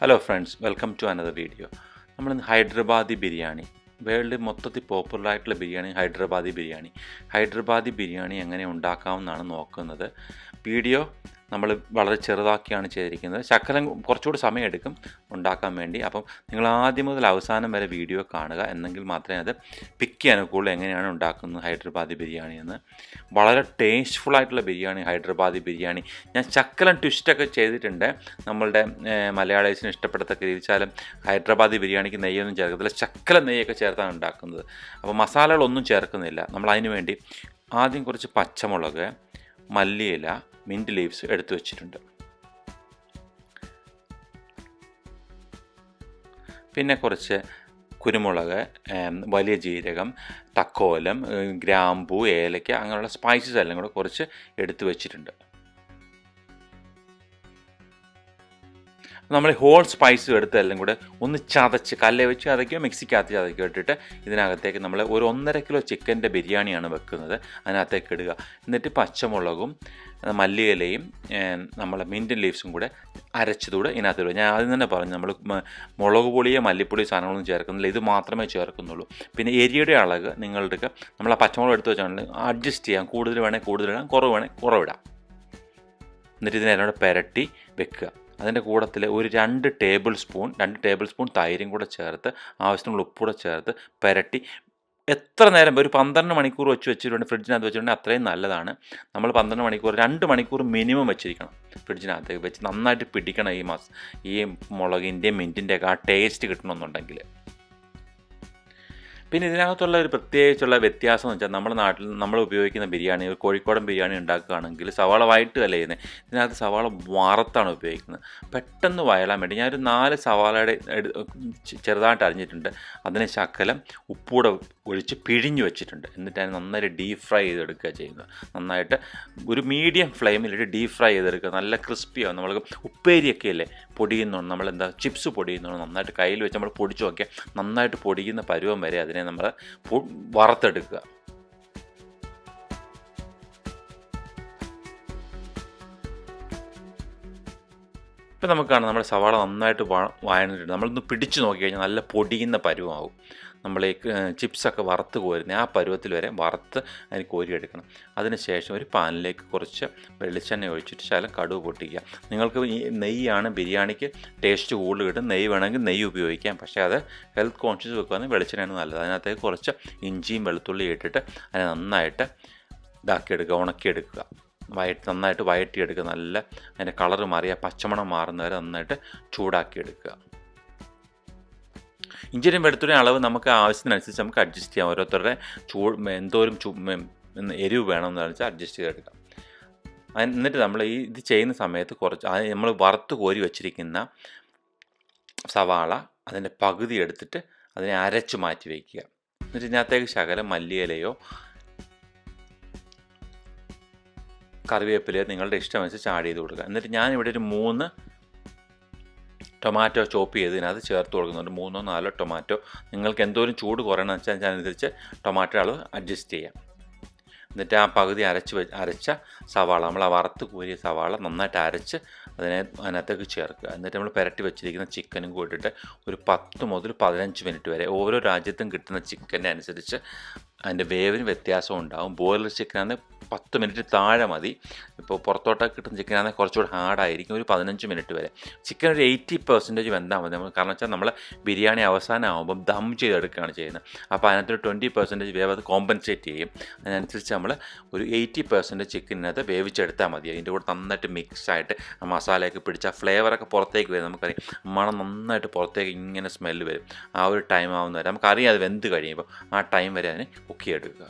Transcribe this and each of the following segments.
Hello friends, welcome to another video. നമ്മളിന്ന് Hyderabadi biryani, world മൊത്തത്തിൽ പോപ്പുലറായിട്ടുള്ള ബിരിയാണി ഹൈദരാബാദി ബിരിയാണി എങ്ങനെ ഉണ്ടാക്കാമെന്നാണ് നോക്കുന്നത്. വീഡിയോ നമ്മൾ വളരെ ചെറുതാക്കിയാണ് ചെയ്തിരിക്കുന്നത്. ശകലം കുറച്ചുകൂടി സമയമെടുക്കും ഉണ്ടാക്കാൻ വേണ്ടി. അപ്പം നിങ്ങൾ ആദ്യം മുതൽ അവസാനം വരെ വീഡിയോ കാണുക, എന്നെങ്കിൽ മാത്രമേ അത് പിക്ക് ചെയ്യാനൊക്കെയുള്ളൂ എങ്ങനെയാണ് ഉണ്ടാക്കുന്നത് ഹൈദരാബാദി ബിരിയാണി എന്ന്. വളരെ ടേസ്റ്റ്ഫുള്ളായിട്ടുള്ള ബിരിയാണി ഹൈദരാബാദി ബിരിയാണി. ഞാൻ ശകലം ട്വിസ്റ്റൊക്കെ ചെയ്തിട്ടുണ്ട്. നമ്മളുടെ മലയാളീസിന് ഇഷ്ടപ്പെടത്തക്ക രീതിച്ചാലും ഹൈദരാബാദി ബിരിയാണിക്ക് നെയ്യൊന്നും ചേർക്കത്തില്ല, ശകലം നെയ്യൊക്കെ ചേർത്താണ് ഉണ്ടാക്കുന്നത്. അപ്പോൾ മസാലകളൊന്നും ചേർക്കുന്നില്ല. നമ്മൾ അതിന് വേണ്ടി ആദ്യം കുറച്ച് പച്ചമുളക്, മല്ലിയില, മിൻറ്റ് ലീവ്സ് എടുത്തു വച്ചിട്ടുണ്ട്. പിന്നെ കുറച്ച് കുരുമുളക്, വലിയ ജീരകം, തക്കോലം, ഗ്രാമ്പൂ, ഏലക്ക അങ്ങനെയുള്ള സ്പൈസസ് എല്ലാം കൂടെ കുറച്ച് എടുത്തു വച്ചിട്ടുണ്ട്. നമ്മൾ ഹോൾ സ്പൈസും എടുത്ത് എല്ലാം കൂടെ ഒന്ന് ചതച്ച് കല്ലെ വെച്ച് ചതയ്ക്കോ മിക്സിക്കകത്ത് ചതയ്ക്കോ ഇട്ടിട്ട് ഇതിനകത്തേക്ക് നമ്മൾ ഒരു 1.5 കിലോ ചിക്കൻ്റെ ബിരിയാണിയാണ് വെക്കുന്നത്. അതിനകത്തേക്ക് ഇടുക. എന്നിട്ട് പച്ചമുളകും മല്ലിയിലയും നമ്മളെ മിൻറ്റ് ലീവ്സും കൂടെ അരച്ചതൂടെ ഇതിനകത്ത് ഇടുക. ഞാൻ ആദ്യം തന്നെ പറഞ്ഞു, നമ്മൾ മുളക് പൊടിയോ മല്ലിപ്പൊടിയോ സാധനങ്ങളൊന്നും ചേർക്കുന്നില്ല, ഇത് മാത്രമേ ചേർക്കുന്നുള്ളൂ. പിന്നെ എരിയുടെ അളവ് നിങ്ങളുടെ നമ്മൾ ആ പച്ചമുളക് എടുത്ത് വെച്ചാണെങ്കിൽ അഡ്ജസ്റ്റ് ചെയ്യാം. കൂടുതൽ വേണേൽ കൂടുതലിടാം, കുറവ് വേണേൽ കുറവിടാം. എന്നിട്ട് ഇതിനെല്ലാം പുരട്ടി വെക്കുക. അതിൻ്റെ കൂട്ടത്തിൽ ഒരു 2 ടേബിൾ സ്പൂൺ തൈരും കൂടെ ചേർത്ത് ആവശ്യത്തിനുള്ള ഉപ്പൂടെ ചേർത്ത് പുരട്ടി എത്ര നേരം, ഒരു 12 മണിക്കൂർ വെച്ചിട്ടുണ്ട് ഫ്രിഡ്ജിനകത്ത് വെച്ചിട്ടുണ്ടെങ്കിൽ അത്രയും നല്ലതാണ്. നമ്മൾ 12 മണിക്കൂർ 2 മണിക്കൂർ മിനിമം വെച്ചിരിക്കണം ഫ്രിഡ്ജിനകത്തേക്ക് വെച്ച്. നന്നായിട്ട് പിടിക്കണം ഈ മുളകിൻ്റെയും മിൻറ്റിൻ്റെയൊക്കെ ആ ടേസ്റ്റ് കിട്ടണമെന്നുണ്ടെങ്കിൽ. പിന്നെ ഇതിനകത്തുള്ള ഒരു പ്രത്യേകിച്ചുള്ള വ്യത്യാസം എന്ന് വെച്ചാൽ, നമ്മുടെ നാട്ടിൽ നമ്മൾ ഉപയോഗിക്കുന്ന ബിരിയാണി, കോഴിക്കോടൻ ബിരിയാണി ഉണ്ടാക്കുകയാണെങ്കിൽ സവാള വഴറ്റുകയല്ല ചെയ്യുന്നത്. ഇതിനകത്ത് സവാള വറുത്താണ് ഉപയോഗിക്കുന്നത്. പെട്ടെന്ന് വഴലാൻ വേണ്ടി ഞാനൊരു 4 സവാളയുടെ ചെറുതായിട്ട് അരിഞ്ഞിട്ടുണ്ട്. അതിന് ശകലം ഉപ്പൂടെ ഒഴിച്ച് പിഴിഞ്ഞ് വെച്ചിട്ടുണ്ട്. എന്നിട്ട് അതിന് നന്നായിട്ട് ഡീപ്പ് ഫ്രൈ ചെയ്തെടുക്കുക ചെയ്യുന്നത്. നന്നായിട്ട് ഒരു മീഡിയം ഫ്ലെയിമിലിട്ട് ഡീപ്പ് ഫ്രൈ ചെയ്തെടുക്കുക. നല്ല ക്രിസ്പിയാവും. നമ്മൾ ഉപ്പേരിയൊക്കെ അല്ലേ പൊടിയുന്നുണ്ട്, നമ്മളെന്താ ചിപ്സ് പൊടിയുന്നുണ്ട്, നന്നായിട്ട് കയ്യിൽ വെച്ച് നമ്മൾ പൊടിച്ച് നോക്കിയാൽ നന്നായിട്ട് പൊടിയുന്ന പരുവം വരെ അതിനെ നമ്മൾ വറുത്തെടുക്കുക. ഇപ്പം നമുക്ക് കാണാം നമ്മുടെ സവാള നന്നായിട്ട് വഴന്നിട്ടുണ്ട്. നമ്മളൊന്ന് പിടിച്ച് നോക്കിക്കഴിഞ്ഞാൽ നല്ല പൊടിയുന്ന പരുവമാവും. നമ്മൾ ഈ ചിപ്സൊക്കെ വറുത്ത് കോരുന്ന ആ പരുവത്തിൽ വരെ വറുത്ത് അതിന് കോരിയെടുക്കണം. അതിനുശേഷം ഒരു പാനിലേക്ക് കുറച്ച് വെളിച്ചെണ്ണ ഒഴിച്ചിട്ട് ശകലം കടുക് പൊട്ടിക്കുക. നിങ്ങൾക്ക് ഈ നെയ്യാണ് ബിരിയാണിക്ക് ടേസ്റ്റ് കൂടുതൽ കിട്ടും. നെയ്യ് വേണമെങ്കിൽ നെയ്യ് ഉപയോഗിക്കാം, പക്ഷേ അത് ഹെൽത്ത് കോൺഷ്യസ് വെക്കുകയാണെങ്കിൽ വെളിച്ചെണ്ണയാണ് നല്ലത്. അതിനകത്തേക്ക് കുറച്ച് ഇഞ്ചിയും വെളുത്തുള്ളിയും ഇട്ടിട്ട് അതിനെ നന്നായിട്ട് ഇതാക്കിയെടുക്കുക, ഉണക്കിയെടുക്കുക. നന്നായിട്ട് വഴറ്റിയെടുക്കുക. നല്ല അതിൻ്റെ കളറ് മാറി ആ പച്ചമണം മാറുന്നവരെ നന്നായിട്ട് ചൂടാക്കിയെടുക്കുക. ഇഞ്ചിയും വെളുത്തുള്ളിയും അളവ് നമുക്ക് ആവശ്യത്തിനനുസരിച്ച് നമുക്ക് അഡ്ജസ്റ്റ് ചെയ്യാം. ഓരോരുത്തരുടെ എന്തോരം എരിവ് വേണമെന്ന് വെച്ചാൽ അഡ്ജസ്റ്റ് ചെയ്തെടുക്കാം. എന്നിട്ട് നമ്മൾ ഇത് ചെയ്യുന്ന സമയത്ത് കുറച്ച് നമ്മൾ വറുത്ത് കോരി വെച്ചിരിക്കുന്ന സവാള അതിൻ്റെ പകുതി എടുത്തിട്ട് അതിനെ അരച്ച് മാറ്റി വയ്ക്കുക. എന്നിട്ട് ഇതിനകത്തേക്ക് ശകലം മല്ലിയിലയോ കറിവേപ്പിലയോ നിങ്ങളുടെ ഇഷ്ടമനുസരിച്ച് ആഡ് ചെയ്ത് കൊടുക്കുക. എന്നിട്ട് ഞാനിവിടെ ഒരു 3 ടൊമാറ്റോ ചോപ്പ് ചെയ്ത് ഇതിനകത്ത് ചേർത്ത് കൊടുക്കുന്നുണ്ട്. 3-4 ടൊമാറ്റോ. നിങ്ങൾക്ക് എന്തോരം ചൂട് കുറയണമെന്ന് വെച്ചാൽ അതിനനുസരിച്ച് ടൊമാറ്റോ അളവ് അഡ്ജസ്റ്റ് ചെയ്യാം. എന്നിട്ട് ആ പകുതി അരച്ച സവാള, നമ്മൾ ആ വറുത്ത് കോരിയ സവാള നന്നായിട്ട് അരച്ച് അതിനകത്തേക്ക് ചേർക്കുക. എന്നിട്ട് നമ്മൾ പുരട്ടി വെച്ചിരിക്കുന്ന ചിക്കനും കൂട്ടിയിട്ട് ഒരു 10 മുതൽ 15 മിനിറ്റ് വരെ, ഓരോ രാജ്യത്തും കിട്ടുന്ന ചിക്കൻ്റെ അനുസരിച്ച് അതിൻ്റെ വേവിന് വ്യത്യാസം ഉണ്ടാകും. ബോയിലർ ചിക്കനാണെങ്കിൽ 10 മിനിറ്റ് താഴെ മതി. ഇപ്പോൾ പുറത്തോട്ടൊക്കെ കിട്ടുന്ന ചിക്കനാണെങ്കിൽ കുറച്ചുകൂടി ഹാർഡായിരിക്കും. ഒരു 15 മിനിറ്റ് വരെ. ചിക്കൻ ഒരു 80% വെന്താൽ മതി. കാരണം വെച്ചാൽ നമ്മൾ ബിരിയാണി അവസാനം ആകുമ്പം ദം ചെയ്തെടുക്കുകയാണ് ചെയ്യുന്നത്. അപ്പോൾ അതിനകത്തൊരു 20% വേവ് അത് കോമ്പൻസേറ്റ് ചെയ്യും. അതിനനുസരിച്ച് നമ്മൾ ഒരു 80% ചിക്കനകത്ത് വേവിച്ചെടുത്താൽ മതി. അതിൻ്റെ കൂടെ നന്നായിട്ട് മിക്സായിട്ട് മസാലയൊക്കെ പിടിച്ച് ആ ഫ്ലേവറൊക്കെ പുറത്തേക്ക് വരും. നമുക്കറിയാം മണം നന്നായിട്ട് പുറത്തേക്ക് ഇങ്ങനെ സ്മെല്ല് വരും. ആ ഒരു ടൈം ആവുന്നവരെ നമുക്കറിയാം അത് വെന്ത് കഴിയുമ്പോൾ ആ ടൈം വരെ അതിനെ കുക്ക് ചെയ്തെടുക്കുക.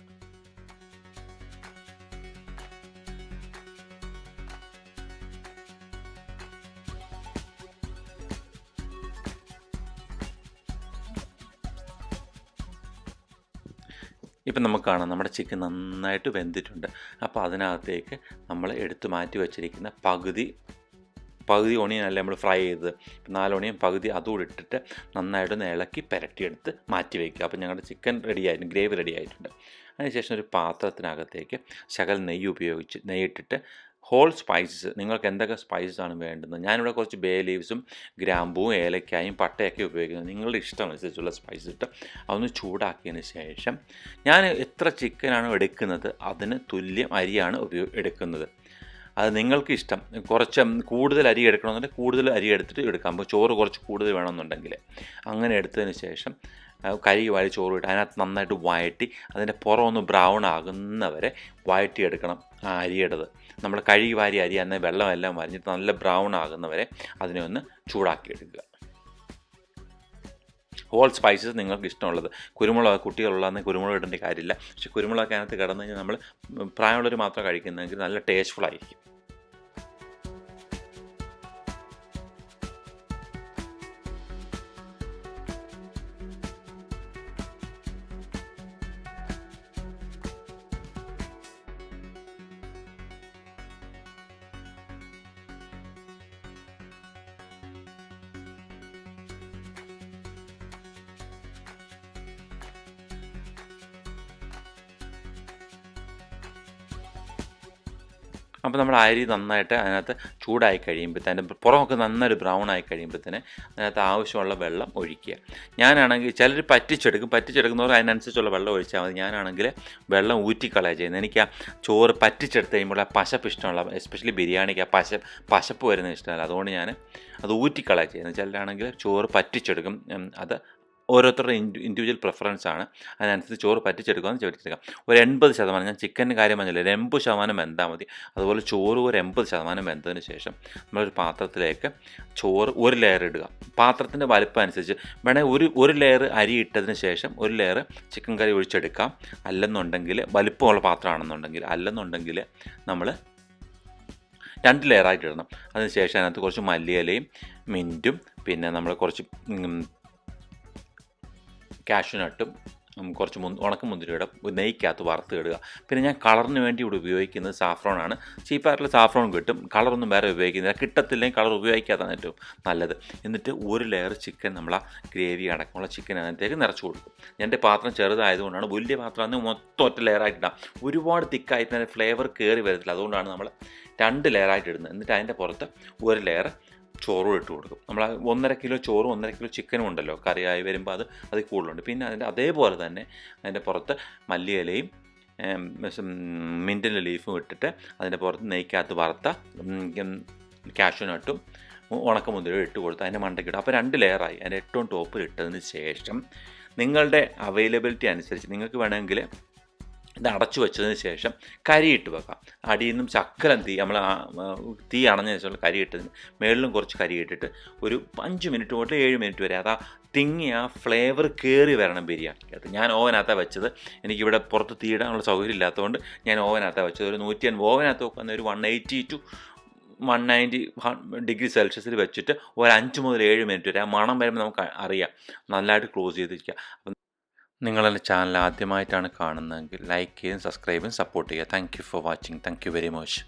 ഇപ്പം നമുക്ക് കാണാം നമ്മുടെ ചിക്കൻ നന്നായിട്ട് വെന്തിട്ടുണ്ട്. അപ്പോൾ അതിനകത്തേക്ക് നമ്മൾ എടുത്ത് മാറ്റി വെച്ചിരിക്കുന്ന പകുതി ഓണിയനല്ലേ നമ്മൾ ഫ്രൈ ചെയ്തത്, 4 ഓണിയൻ പകുതി അതുകൂടി ഇട്ടിട്ട് നന്നായിട്ടൊന്ന് ഇളക്കി പുരട്ടിയെടുത്ത് മാറ്റി വയ്ക്കുക. അപ്പോൾ ഞങ്ങളുടെ ചിക്കൻ റെഡിയായിട്ടുണ്ട്, ഗ്രേവി റെഡി ആയിട്ടുണ്ട്. അതിനുശേഷം ഒരു പാത്രത്തിനകത്തേക്ക് ശകലം നെയ്യിട്ടിട്ട് ഹോൾ സ്പൈസസ്, നിങ്ങൾക്ക് എന്തൊക്കെ സ്പൈസസ് ആണ് വേണ്ടുന്നത്. ഞാനിവിടെ കുറച്ച് ബേ ലീവ്സും ഗ്രാമ്പൂവും ഏലക്കായും പട്ടയൊക്കെ ഉപയോഗിക്കുന്നത്. നിങ്ങളുടെ ഇഷ്ടമനുസരിച്ചുള്ള സ്പൈസസ് ഇട്ട് അതൊന്ന് ചൂടാക്കിയതിന് ശേഷം ഞാൻ എത്ര ചിക്കനാണോ എടുക്കുന്നത് അതിന് തുല്യം അരിയാണ് എടുക്കുന്നത്. അത് നിങ്ങൾക്ക് ഇഷ്ടം. കുറച്ച് കൂടുതൽ അരി എടുക്കണമെന്നുണ്ടെങ്കിൽ കൂടുതൽ അരി എടുത്തിട്ട് എടുക്കാം. അപ്പോൾ ചോറ് കുറച്ച് കൂടുതൽ വേണമെന്നുണ്ടെങ്കിൽ അങ്ങനെ എടുത്തതിന് ശേഷം കഴുകി വാരി ചോറ് ഇട്ട് അതിനകത്ത് നന്നായിട്ട് വഴറ്റി അതിൻ്റെ പുറമൊന്ന് ബ്രൗൺ ആകുന്നവരെ വഴറ്റിയെടുക്കണം ആ അരിയുടേത്. നമ്മൾ കഴുകി വാരി അരി എന്നാൽ വെള്ളമെല്ലാം വരിഞ്ഞിട്ട് നല്ല ബ്രൗൺ ആകുന്നവരെ അതിനെ ഒന്ന് ചൂടാക്കിയെടുക്കുക. ഹോൾ സ്പൈസസ് നിങ്ങൾക്ക് ഇഷ്ടമുള്ളത്. കുരുമുളക് കുട്ടികളുള്ളതെന്ന് കുരുമുളക് ഇടേണ്ട കാര്യമില്ല. പക്ഷേ കുരുമുളകൊക്കെ അതിനകത്ത് കിടന്നു കഴിഞ്ഞാൽ നമ്മൾ പ്രായമുള്ളവർ മാത്രം കഴിക്കുന്നതെങ്കിൽ നല്ല ടേസ്റ്റ്ഫുൾ ആയിരിക്കും. അപ്പോൾ നമ്മൾ അരി നന്നായിട്ട് അതിനകത്ത് ചൂടായി കഴിയുമ്പോഴത്തേന് അതിൻ്റെ പുറമൊക്കെ നന്നായിട്ട് ബ്രൗൺ ആയി കഴിയുമ്പോഴത്തേന് അതിനകത്ത് ആവശ്യമുള്ള വെള്ളം ഒഴിക്കുക. ഞാനാണെങ്കിൽ ചിലർ പറ്റിച്ചെടുക്കുന്നവർ അതിനനുസരിച്ചുള്ള വെള്ളം ഒഴിച്ചാൽ മതി. ഞാനാണെങ്കിൽ വെള്ളം ഊറ്റിക്കളയാണ് ചെയ്യുന്നത്. എനിക്ക് ആ ചോറ് പറ്റിച്ചെടുത്ത് കഴിയുമ്പോൾ ആ പശപ്പ് ഇഷ്ടമുള്ള, എസ്പെഷ്യലി ബിരിയാണിക്ക് ആ പശപ്പ് വരുന്നത് ഇഷ്ടമല്ല. അതുകൊണ്ട് ഞാൻ അത് ഊറ്റിക്കളയാണ് ചെയ്യുന്നത്. ചിലരാണെങ്കിൽ ചോറ് പറ്റിച്ചെടുക്കും. അത് ഓരോരുത്തരുടെ ഇൻഡിവിജ്വൽ പ്രിഫറൻസാണ്. അതിനനുസരിച്ച് ചോറ് പറ്റിച്ചെടുക്കാമെന്ന് ചോദിച്ചെടുക്കാം. ഒരു 80%, ഞാൻ ചിക്കൻ്റെ കാര്യം പറഞ്ഞില്ല, ഒരു 80% വെന്താൽ മതി. അതുപോലെ ചോറ് ഒരു 80% വെന്തതിന് ശേഷം നമ്മളൊരു പാത്രത്തിലേക്ക് ചോറ് ഒരു ലെയർ ഇടുക. പാത്രത്തിൻ്റെ വലുപ്പം അനുസരിച്ച് വേണമെങ്കിൽ ഒരു ലെയർ അരി ഇട്ടതിന് ശേഷം ഒരു ലെയർ ചിക്കൻ കറി ഒഴിച്ചെടുക്കാം. അല്ലെന്നുണ്ടെങ്കിൽ വലുപ്പമുള്ള പാത്രമാണെന്നുണ്ടെങ്കിൽ, അല്ലെന്നുണ്ടെങ്കിൽ നമ്മൾ 2 ലെയറായിട്ട് ഇടണം. അതിന് ശേഷം അതിനകത്ത് കുറച്ച് മല്ലിയിലയും മിൻറ്റും പിന്നെ നമ്മൾ കുറച്ച് കാഷ്യൂ നട്ടും കുറച്ച് ഉണക്കമുന്തിരിയുടെ നെയ്ക്കകത്ത് വറുത്ത് ഇടുക. പിന്നെ ഞാൻ കളറിന് വേണ്ടി ഇവിടെ ഉപയോഗിക്കുന്നത് സാഫ്രോണാണ്. ചീപ്പായിട്ടുള്ള സാഫ്രോൺ കിട്ടും. കളറൊന്നും വേറെ ഉപയോഗിക്കുന്നില്ല. കിട്ടത്തില്ലെങ്കിൽ കളർ ഉപയോഗിക്കാതാണ് ഏറ്റവും നല്ലത്. എന്നിട്ട് ഒരു ലെയർ ചിക്കൻ നമ്മൾ ആ ഗ്രേവി അടക്കമുള്ള ചിക്കൻ അതിനകത്തേക്ക് നിറച്ച് കൊടുക്കും. എൻ്റെ പാത്രം ചെറുതായതുകൊണ്ടാണ്. വലിയ പാത്രമാണെങ്കിൽ മൊത്തം ഒറ്റ ലെയറായിട്ടിടാം. ഒരുപാട് തിക്കായിട്ട് അതിൻ്റെ ഫ്ലേവർ കയറി വരത്തില്ല. അതുകൊണ്ടാണ് നമ്മൾ 2 ലെയറായിട്ട് ഇടുന്നത്. എന്നിട്ട് അതിൻ്റെ പുറത്ത് ഒരു ലെയർ ചോറും ഇട്ട് കൊടുക്കും. നമ്മൾ 1.5 കിലോ ചോറും 1.5 കിലോ ചിക്കനും ഉണ്ടല്ലോ, കറിയായി വരുമ്പോൾ അത് കൂടുതലുണ്ട്. പിന്നെ അതേപോലെ തന്നെ അതിൻ്റെ പുറത്ത് മല്ലിയിലയും മിൻറ്റിൻ്റെ ലീഫും ഇട്ടിട്ട് അതിൻ്റെ പുറത്ത് നെയ്ക്കകത്ത് വറുത്ത കാഷ്യൂ നട്ടും ഉണക്കമുന്തിരിയും ഇട്ട് കൊടുത്ത് അതിൻ്റെ മണ്ടയ്ക്കിടും. അപ്പോൾ 2 ലെയറായി. അതിൻ്റെ ഏറ്റവും ടോപ്പിൽ ഇട്ടതിന് ശേഷം നിങ്ങളുടെ അവൈലബിലിറ്റി അനുസരിച്ച് നിങ്ങൾക്ക് വേണമെങ്കിൽ ഇത് അടച്ചു വെച്ചതിന് ശേഷം കരിയിട്ട് വെക്കാം. അടിയിൽ നിന്നും ശക്കലം തീ അണഞ്ഞ ശേഷമുള്ള കരി ഇട്ടതിന് മേളിലും കുറച്ച് കരി ഇട്ടിട്ട് ഒരു 5 മിനിറ്റ് തൊട്ട് 7 മിനിറ്റ് വരെ അത് തിങ്ങി ആ ഫ്ലേവർ കയറി വരണം ബിരിയാണിക്കകത്ത്. ഞാൻ ഓവനകത്താണ് വെച്ചത്. എനിക്കിവിടെ പുറത്ത് തീയിടാനുള്ള സൗകര്യം ഇല്ലാത്തതുകൊണ്ട് ഞാൻ ഓവനകത്താണ് വെച്ചത്. ഒരു 150 ഓവനകത്ത് വെക്കുന്ന ഒരു 180 to 190 ഡിഗ്രി സെൽഷ്യസിൽ വെച്ചിട്ട് ഒരു 5 മുതൽ 7 മിനിറ്റ് വരെ ആ മണം വരുമ്പോൾ നമുക്ക് അറിയാം. നല്ലതായിട്ട് ക്ലോസ് ചെയ്തിരിക്കുക. അപ്പം നിങ്ങളെൻ്റെ ചാനൽ ആദ്യമായിട്ടാണ് കാണുന്നതെങ്കിൽ ലൈക്ക് ചെയ്യുകയും സബ്സ്ക്രൈബ് ചെയ്യും, സപ്പോർട്ട് ചെയ്യുക. Thank you for watching. Thank you very much.